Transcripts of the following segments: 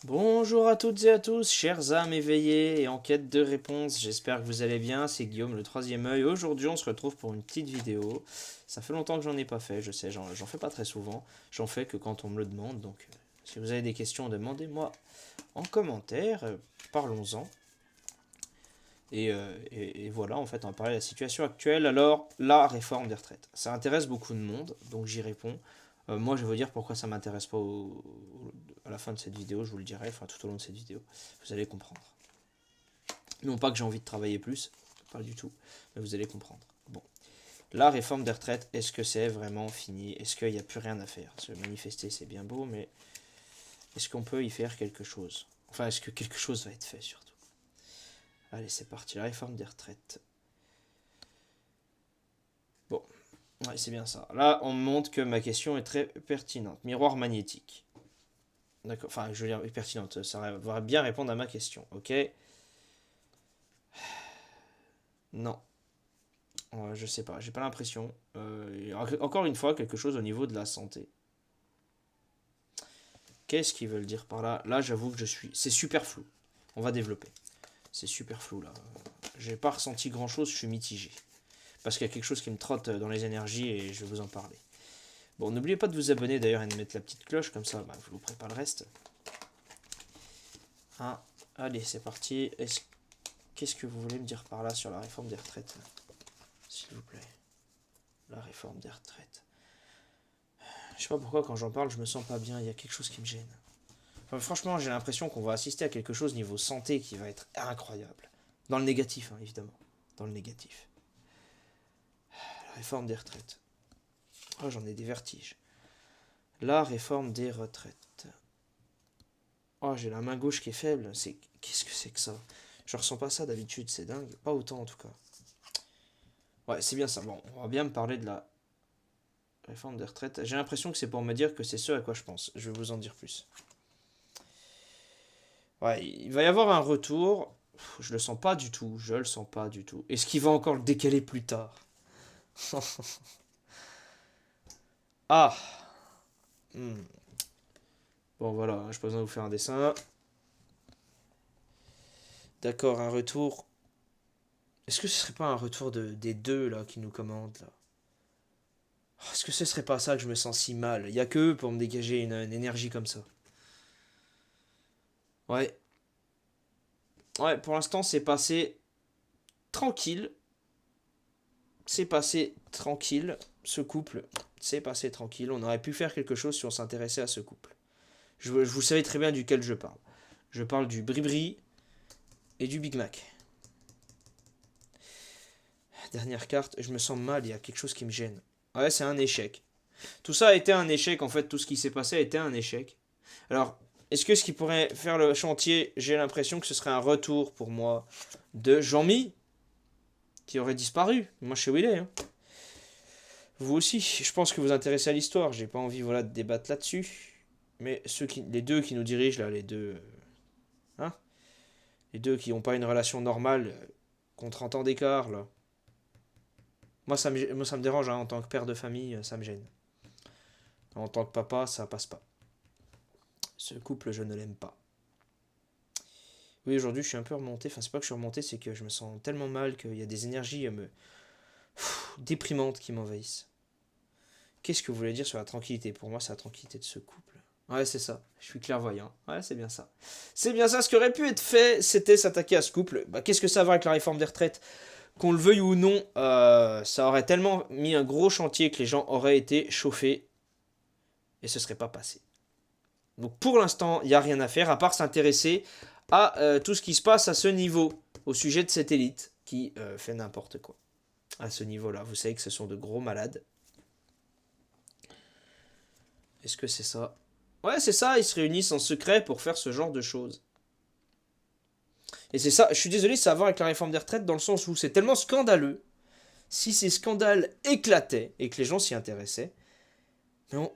Bonjour à toutes et à tous, chères âmes éveillées et en quête de réponses, j'espère que vous allez bien, c'est Guillaume le troisième œil. Aujourd'hui on se retrouve pour une petite vidéo, ça fait longtemps que j'en ai pas fait, je sais, j'en fais pas très souvent, j'en fais que quand on me le demande, donc si vous avez des questions, demandez-moi en commentaire, parlons-en. Et voilà, en fait, on va parler de la situation actuelle. Alors, la réforme des retraites. Ça intéresse beaucoup de monde, donc j'y réponds. Moi, je vais vous dire pourquoi ça m'intéresse pas à la fin de cette vidéo, je vous le dirai, enfin tout au long de cette vidéo. Vous allez comprendre. Non pas que j'ai envie de travailler plus, pas du tout, mais vous allez comprendre. Bon, la réforme des retraites, est-ce que c'est vraiment fini? Est-ce qu'il n'y a plus rien à faire? Se manifester, c'est bien beau, mais est-ce qu'on peut y faire quelque chose? Enfin, est-ce que quelque chose va être fait surtout? Allez, c'est parti, la réforme des retraites. Bon, ouais, c'est bien ça. Là, on me montre que ma question est très pertinente. Miroir magnétique. D'accord, enfin, je veux dire, pertinente. Ça va bien répondre à ma question, ok? Non, je sais pas, j'ai pas l'impression. Encore une fois, quelque chose au niveau de la santé. Qu'est-ce qu'ils veulent dire par là? Là, j'avoue que je suis. C'est super flou. On va développer. C'est super flou là. J'ai pas ressenti grand chose, je suis mitigé. Parce qu'il y a quelque chose qui me trotte dans les énergies et je vais vous en parler. Bon, n'oubliez pas de vous abonner d'ailleurs et de mettre la petite cloche, comme ça bah, je vous prépare le reste. Hein, allez, c'est parti. Qu'est-ce que vous voulez me dire par là sur la réforme des retraites? S'il vous plaît. La réforme des retraites. Je sais pas pourquoi quand j'en parle, je me sens pas bien, il y a quelque chose qui me gêne. Enfin, franchement, j'ai l'impression qu'on va assister à quelque chose niveau santé qui va être incroyable. Dans le négatif, hein, évidemment. Dans le négatif. La réforme des retraites. Oh, j'en ai des vertiges. La réforme des retraites. Oh, j'ai la main gauche qui est faible. Qu'est-ce que c'est que ça? Je ressens pas ça d'habitude, c'est dingue. Pas autant en tout cas. Ouais, c'est bien ça. Bon, on va bien me parler de la réforme des retraites. J'ai l'impression que c'est pour me dire que c'est ce à quoi je pense. Je vais vous en dire plus. Ouais, il va y avoir un retour. Je le sens pas du tout. Je le sens pas du tout. Est-ce qu'il va encore le décaler plus tard? Ah. Hmm. Bon voilà, je pas besoin de vous faire un dessin. D'accord, un retour. Est-ce que ce serait pas un retour des deux là qui nous commandent là? Est-ce que ce serait pas ça que je me sens si mal? Il y a que eux pour me dégager une énergie comme ça. Ouais. Ouais, pour l'instant c'est passé tranquille. C'est passé tranquille. Ce couple, c'est passé tranquille. On aurait pu faire quelque chose si on s'intéressait à ce couple. Vous savez très bien duquel je parle. Je parle du Bribri et du Big Mac. Dernière carte, je me sens mal, il y a quelque chose qui me gêne. Ouais, c'est un échec. Tout ça a été un échec, en fait, tout ce qui s'est passé a été un échec. Alors, est-ce que ce qui pourrait faire le chantier, j'ai l'impression que ce serait un retour pour moi de Jean-Mi, qui aurait disparu. Moi, je sais où il est. Hein. Vous aussi, je pense que vous vous intéressez à l'histoire, j'ai pas envie voilà, de débattre là-dessus. Mais les deux qui nous dirigent, là, les deux. Hein Les deux qui n'ont pas une relation normale, contre 30 ans d'écart, là. Moi, ça me dérange, hein, en tant que père de famille, ça me gêne. En tant que papa, ça passe pas. Ce couple, je ne l'aime pas. Oui, aujourd'hui, je suis un peu remonté. Enfin, c'est pas que je suis remonté, c'est que je me sens tellement mal qu'il y a des énergies déprimantes qui m'envahissent. Qu'est-ce que vous voulez dire sur la tranquillité? Pour moi, c'est la tranquillité de ce couple. Ouais, c'est ça. Je suis clairvoyant. Ouais, c'est bien ça. C'est bien ça. Ce qui aurait pu être fait, c'était s'attaquer à ce couple. Bah, qu'est-ce que ça va avec la réforme des retraites? Qu'on le veuille ou non, ça aurait tellement mis un gros chantier que les gens auraient été chauffés et ce serait pas passé. Donc pour l'instant, il n'y a rien à faire à part s'intéresser à tout ce qui se passe à ce niveau, au sujet de cette élite qui fait n'importe quoi. À ce niveau-là, vous savez que ce sont de gros malades. Est-ce que c'est ça? Ouais, c'est ça, ils se réunissent en secret pour faire ce genre de choses. Et c'est ça, je suis désolé, ça a à voir avec la réforme des retraites dans le sens où c'est tellement scandaleux. Si ces scandales éclataient et que les gens s'y intéressaient, mais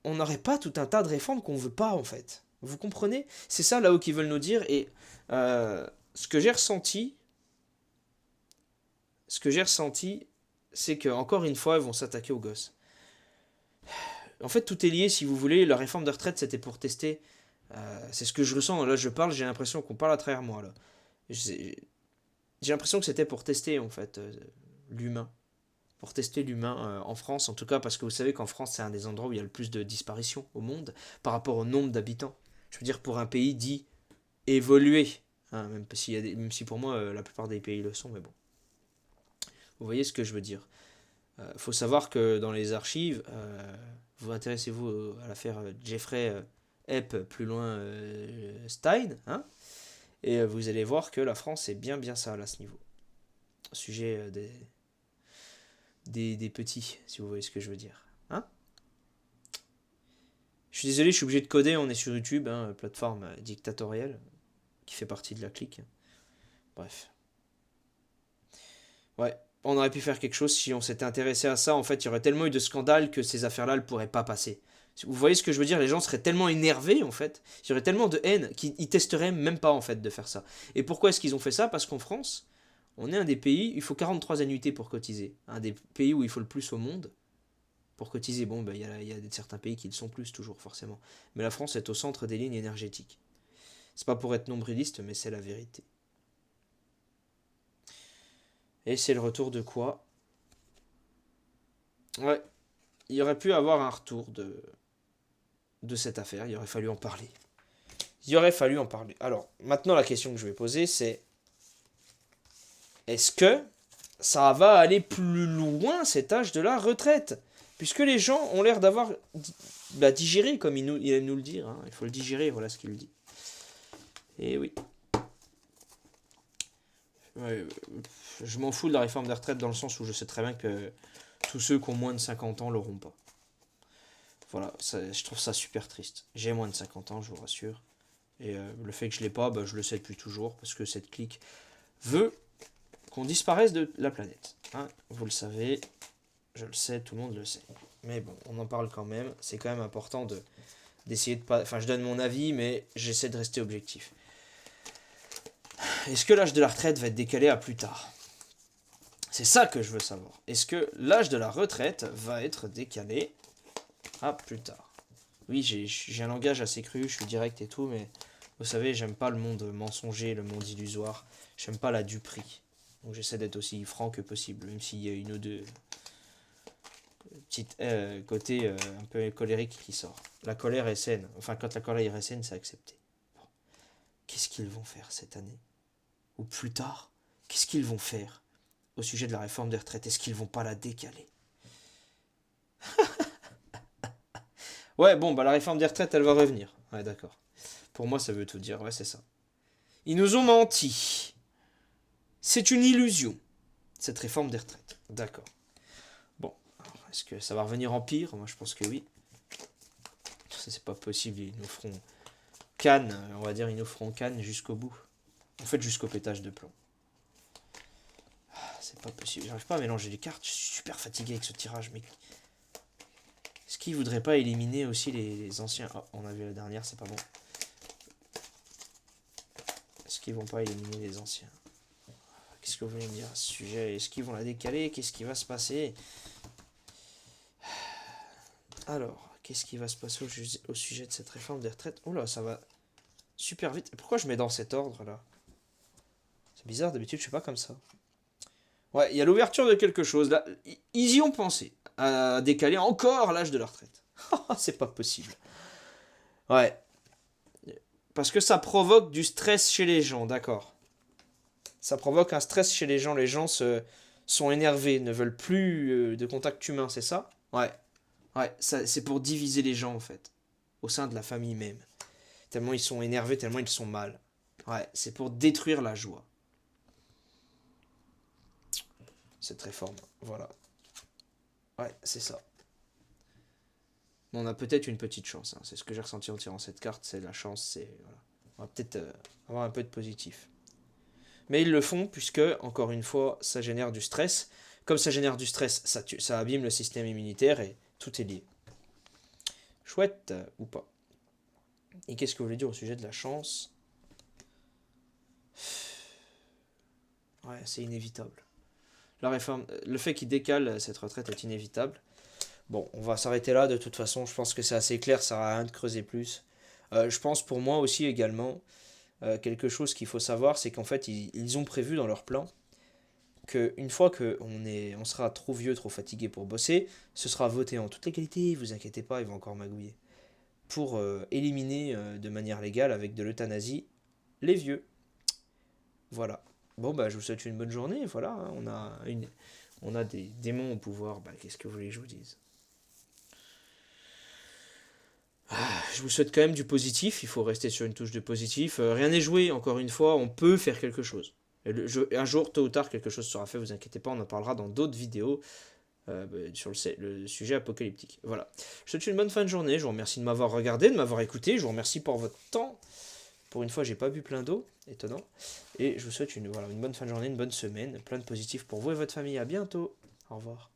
on n'aurait pas tout un tas de réformes qu'on veut pas en fait. Vous comprenez? C'est ça là-haut qu'ils veulent nous dire et ce que j'ai ressenti, c'est que encore une fois ils vont s'attaquer aux gosses. En fait tout est lié si vous voulez. La réforme de retraite c'était pour tester C'est ce que je ressens. Là, je parle, j'ai l'impression qu'on parle à travers moi. Là. J'ai l'impression que c'était pour tester, en fait, l'humain. Pour tester l'humain en France, en tout cas, parce que vous savez qu'en France, c'est un des endroits où il y a le plus de disparitions au monde par rapport au nombre d'habitants. Je veux dire, pour un pays dit évolué, hein, même si pour moi, la plupart des pays le sont, mais bon. Vous voyez ce que je veux dire. Faut savoir que dans les archives, vous intéressez-vous à l'affaire Jeffrey Epp, plus loin Stein, hein, et vous allez voir que la France est bien bien sale à ce niveau. Au sujet des petits, si vous voyez ce que je veux dire. Hein, je suis désolé, je suis obligé de coder, on est sur YouTube, hein, plateforme dictatoriale, qui fait partie de la clique. Bref. Ouais, on aurait pu faire quelque chose si on s'était intéressé à ça. En fait, il y aurait tellement eu de scandales que ces affaires-là ne pourraient pas passer. Vous voyez ce que je veux dire? Les gens seraient tellement énervés, en fait. Il y aurait tellement de haine qu'ils testeraient même pas, en fait, de faire ça. Et pourquoi est-ce qu'ils ont fait ça? Parce qu'en France, on est un des pays, il faut 43 annuités pour cotiser. Un des pays où il faut le plus au monde pour cotiser. Bon, ben, y a certains pays qui le sont plus, toujours, forcément. Mais la France est au centre des lignes énergétiques. C'est pas pour être nombriliste, mais c'est la vérité. Et c'est le retour de quoi? Ouais, il y aurait pu avoir un retour de cette affaire, il aurait fallu en parler. Il aurait fallu en parler. Alors, maintenant la question que je vais poser, c'est est-ce que ça va aller plus loin cet âge de la retraite? Puisque les gens ont l'air d'avoir digéré, comme il aime nous le dire. Hein. Il faut le digérer, voilà ce qu'il dit. Et oui. Ouais, je m'en fous de la réforme des retraites dans le sens où je sais très bien que tous ceux qui ont moins de 50 ans l'auront pas. Voilà, je trouve ça super triste. J'ai moins de 50 ans, je vous rassure. Et le fait que je l'ai pas, bah, je le sais depuis toujours, parce que cette clique veut qu'on disparaisse de la planète. Hein, vous le savez, je le sais, tout le monde le sait. Mais bon, on en parle quand même. C'est quand même important d'essayer de pas... Enfin, je donne mon avis, mais j'essaie de rester objectif. Est-ce que l'âge de la retraite va être décalé à plus tard? C'est ça que je veux savoir. Est-ce que l'âge de la retraite va être décalé à plus tard? Oui, j'ai un langage assez cru, je suis direct et tout, mais vous savez, j'aime pas le monde mensonger, le monde illusoire. J'aime pas la duperie. Donc j'essaie d'être aussi franc que possible, même s'il y a une ou deux petites côtés un peu colériques qui sort. La colère est saine. Enfin, quand la colère est saine, c'est accepté. Bon. Qu'est-ce qu'ils vont faire cette année? Ou plus tard? Qu'est-ce qu'ils vont faire au sujet de la réforme des retraites? Est-ce qu'ils vont pas la décaler? Ouais, bon, bah la réforme des retraites, elle va revenir. Ouais, d'accord. Pour moi, ça veut tout dire. Ouais, c'est ça. Ils nous ont menti. C'est une illusion, cette réforme des retraites. D'accord. Bon, est-ce que ça va revenir en pire? Moi, je pense que oui. Ça, c'est pas possible. Ils nous feront Cannes, on va dire, ils nous feront Cannes jusqu'au bout. En fait, jusqu'au pétage de plomb. C'est pas possible. J'arrive pas à mélanger les cartes. Je suis super fatigué avec ce tirage, mais... Est-ce qu'ils voudraient pas éliminer aussi les anciens... Oh, on a vu la dernière, c'est pas bon. Est-ce qu'ils vont pas éliminer les anciens? Qu'est-ce que vous voulez me dire à ce sujet? Est-ce qu'ils vont la décaler? Qu'est-ce qui va se passer? Alors, qu'est-ce qui va se passer au sujet de cette réforme des retraites? Oula, ça va super vite. Pourquoi je mets dans cet ordre-là? C'est bizarre, d'habitude je suis pas comme ça. Ouais, il y a l'ouverture de quelque chose. Là, ils y ont pensé à décaler encore l'âge de la retraite. C'est pas possible. Ouais. Parce que ça provoque du stress chez les gens, d'accord. Ça provoque un stress chez les gens. Les gens sont énervés, ne veulent plus de contact humain, c'est ça? Ouais. Ouais, c'est pour diviser les gens, en fait. Au sein de la famille même. Tellement ils sont énervés, tellement ils sont mal. Ouais, c'est pour détruire la joie. Cette réforme, voilà. Ouais, c'est ça. On a peut-être une petite chance, hein. C'est ce que j'ai ressenti en tirant cette carte, c'est la chance, c'est... Voilà. On va peut-être avoir un peu de positif. Mais ils le font puisque, encore une fois, ça génère du stress. Comme ça génère du stress, ça abîme le système immunitaire et tout est lié. Chouette ou pas. Et qu'est-ce que vous voulez dire au sujet de la chance? Ouais, c'est inévitable. La réforme, le fait qu'il décale cette retraite est inévitable. Bon, on va s'arrêter là, de toute façon, je pense que c'est assez clair, ça sert à rien de creuser plus. Je pense pour moi aussi également, quelque chose qu'il faut savoir, c'est qu'en fait, ils ont prévu dans leur plan qu'une fois on sera trop vieux, trop fatigué pour bosser, ce sera voté en toute légalité, vous inquiétez pas, ils vont encore magouiller, pour éliminer de manière légale, avec de l'euthanasie, les vieux. Voilà. Bon, bah, je vous souhaite une bonne journée. Voilà, hein, on a des démons au pouvoir. Bah, qu'est-ce que vous voulez que je vous dise? Je vous souhaite quand même du positif. Il faut rester sur une touche de positif. Rien n'est joué, encore une fois. On peut faire quelque chose. Un jour, tôt ou tard, quelque chose sera fait. Vous inquiétez pas, on en parlera dans d'autres vidéos sur le sujet apocalyptique. Voilà. Je vous souhaite une bonne fin de journée. Je vous remercie de m'avoir regardé, de m'avoir écouté. Je vous remercie pour votre temps. Pour une fois, j'ai pas bu plein d'eau, étonnant. Et je vous souhaite voilà, une bonne fin de journée, une bonne semaine, plein de positifs pour vous et votre famille. À bientôt. Au revoir.